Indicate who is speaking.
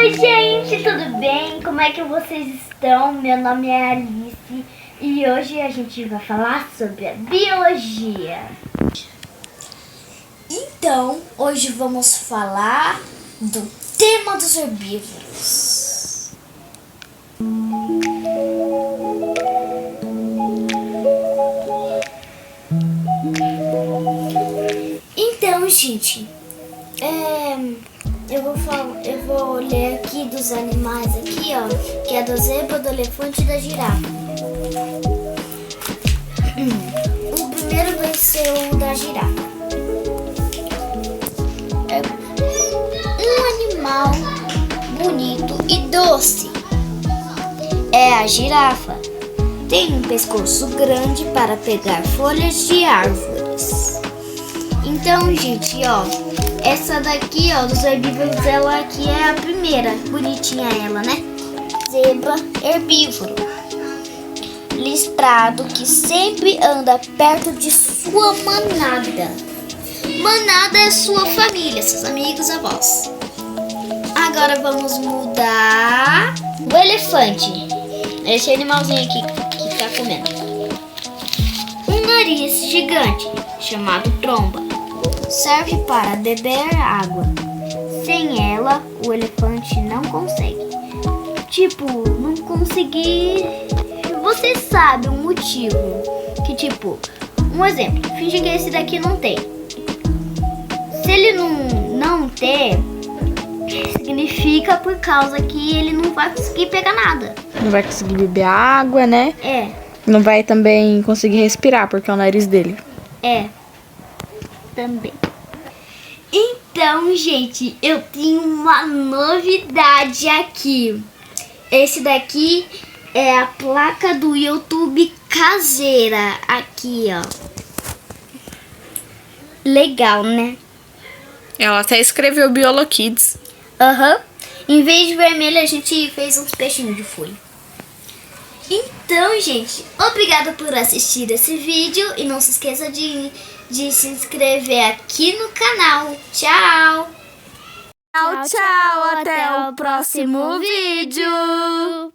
Speaker 1: Oi gente, tudo bem? Como é que vocês estão? Meu nome é Alice e hoje a gente vai falar sobre a biologia. Então, hoje vamos falar do tema dos herbívoros. Então, gente, eu vou ler aqui dos animais aqui, ó, que é da zebra, do elefante e da girafa. O primeiro vai ser o da girafa. É um animal bonito e doce. É a girafa. Tem um pescoço grande para pegar folhas de árvores. Então, gente, ó, essa daqui, ó, dos herbívoros, ela aqui é a primeira. Bonitinha ela, né? Zebra herbívoro. Listrado, que sempre anda perto de sua manada. Manada é sua família, seus amigos, avós. Agora vamos mudar o elefante. Esse animalzinho aqui que tá comendo. Um nariz gigante, chamado tromba. Serve para beber água. Sem ela, o elefante não consegue. Tipo, não conseguir. Você sabe o motivo. Que tipo, um exemplo, finge que esse daqui não tem. Se ele não ter, significa por causa que ele não vai conseguir pegar nada.
Speaker 2: Não vai conseguir beber água, né?
Speaker 1: É.
Speaker 2: Não vai também conseguir respirar, porque é o nariz dele.
Speaker 1: É. Também. Então, gente, eu tenho uma novidade aqui. Esse daqui é a placa do YouTube caseira. Aqui, ó. Legal, né?
Speaker 2: Ela até escreveu BioloKids.
Speaker 1: Aham. Em vez de vermelho, a gente fez uns peixinhos de folha. Então, gente, obrigada por assistir esse vídeo. E não se esqueça de se inscrever aqui no canal. Tchau!
Speaker 2: Tchau, tchau. Até o próximo vídeo.